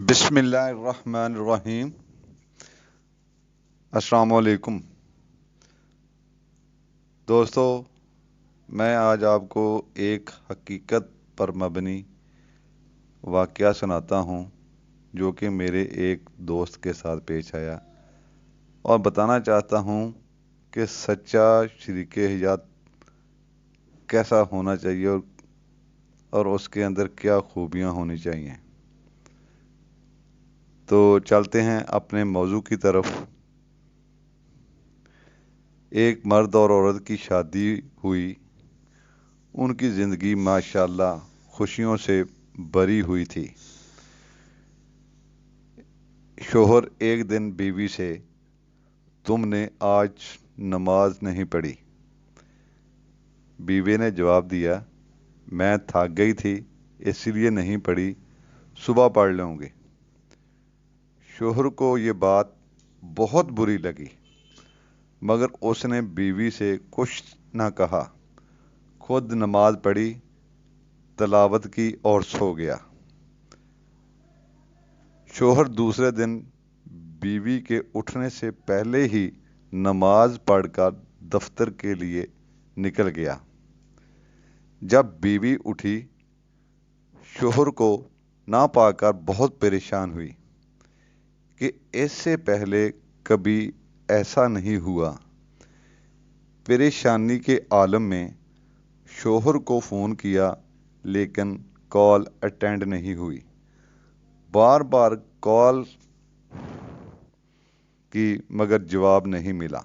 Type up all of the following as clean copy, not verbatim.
बिस्मिल्लाहिर्रहमानिर्रहीम। अस्सलाम वालेकुम दोस्तों, मैं आज आपको एक हकीकत पर मबनी वाक़या सुनाता हूँ जो कि मेरे एक दोस्त के साथ पेश आया, और बताना चाहता हूँ कि सच्चा शरीके हयात कैसा होना चाहिए और उसके अंदर क्या खूबियाँ होनी चाहिए। तो चलते हैं अपने मौजू की तरफ। एक मर्द और औरत की शादी हुई। उनकी ज़िंदगी माशाल्लाह खुशियों से भरी हुई थी। शोहर एक दिन बीवी से, तुमने आज नमाज नहीं पढ़ी। बीवी ने जवाब दिया, मैं थक गई थी इसलिए नहीं पढ़ी, सुबह पढ़ लूँगी। शोहर को ये बात बहुत बुरी लगी, मगर उसने बीवी से कुछ न कहा, खुद नमाज पढ़ी, तलावत की और सो गया। शोहर दूसरे दिन बीवी के उठने से पहले ही नमाज पढ़कर दफ्तर के लिए निकल गया। जब बीवी उठी, शोहर को ना पाकर बहुत परेशान हुई कि इससे पहले कभी ऐसा नहीं हुआ। परेशानी के आलम में शोहर को फ़ोन किया, लेकिन कॉल अटेंड नहीं हुई। बार बार कॉल की मगर जवाब नहीं मिला।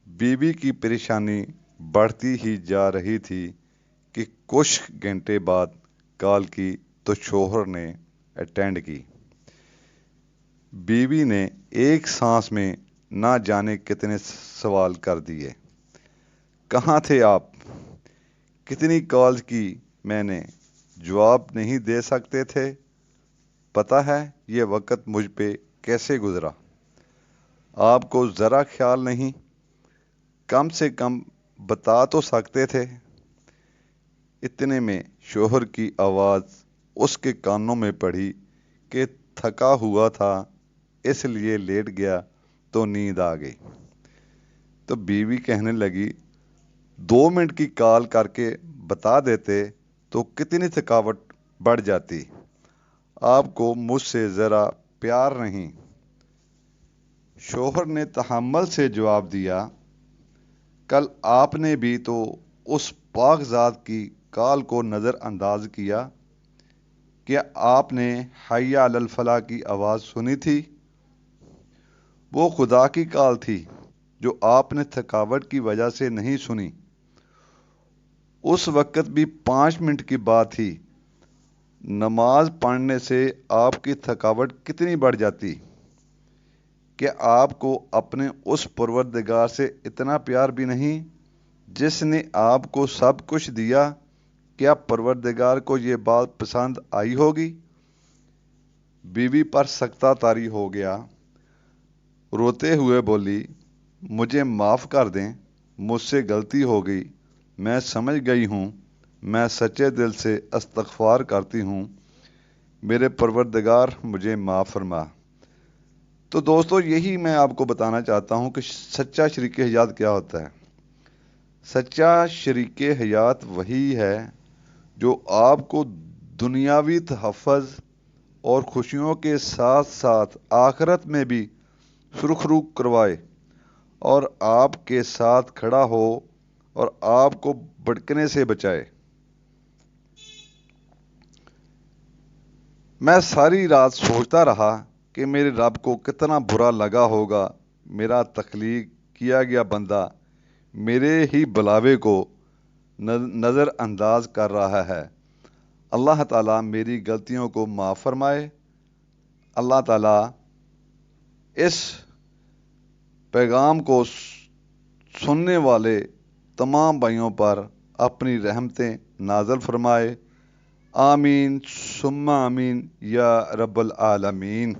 बीवी की परेशानी बढ़ती ही जा रही थी कि कुछ घंटे बाद कॉल की तो शोहर ने अटेंड की। बीवी ने एक सांस में ना जाने कितने सवाल कर दिए। कहाँ थे आप? कितनी कॉल्स की मैंने, जवाब नहीं दे सकते थे? पता है ये वक्त मुझ पे कैसे गुजरा? आपको ज़रा ख्याल नहीं? कम से कम बता तो सकते थे। इतने में शोहर की आवाज़ उसके कानों में पड़ी कि थका हुआ था इसलिए लेट गया तो नींद आ गई। तो बीवी कहने लगी, 2 मिनट की कॉल करके बता देते तो कितनी थकावट बढ़ जाती। आपको मुझसे ज़रा प्यार नहीं? शोहर ने तहम्मुल से जवाब दिया, कल आपने भी तो उस पाकज़ात की कॉल को नज़रअंदाज किया। क्या आपने हय्या अलल फलाह की आवाज़ सुनी थी? वो खुदा की कॉल थी जो आपने थकावट की वजह से नहीं सुनी। उस वक्त भी 5 मिनट की बात थी। नमाज पढ़ने से आपकी थकावट कितनी बढ़ जाती। क्या आपको अपने उस परवरदिगार से इतना प्यार भी नहीं जिसने आपको सब कुछ दिया? क्या परवरदिगार को ये बात पसंद आई होगी? बीवी पर सख्ता तारी हो गया। रोते हुए बोली, मुझे माफ़ कर दें, मुझसे गलती हो गई, मैं समझ गई हूँ, मैं सच्चे दिल से इस्तग़फ़ार करती हूँ, मेरे परवरदिगार मुझे माफ़ फरमा। तो दोस्तों, यही मैं आपको बताना चाहता हूँ कि सच्चा शरीके हयात क्या होता है। सच्चा शरीके हयात वही है जो आपको दुनियावी तहफ़्फ़ुज़ और खुशियों के साथ साथ आखिरत में भी सुरखरू करवाए और आपके साथ खड़ा हो और आपको भटकने से बचाए। मैं सारी रात सोचता रहा कि मेरे रब को कितना बुरा लगा होगा, मेरा तख्लीक किया गया बंदा मेरे ही बुलावे को नज़रअंदाज कर रहा है। अल्लाह ताला मेरी गलतियों को माफ़ फरमाए। अल्लाह ताला इस पैगाम को सुनने वाले तमाम भाइयों पर अपनी रहमतें नाज़िल फरमाए। आमीन सुम्मा आमीन या रब्बल आलमीन।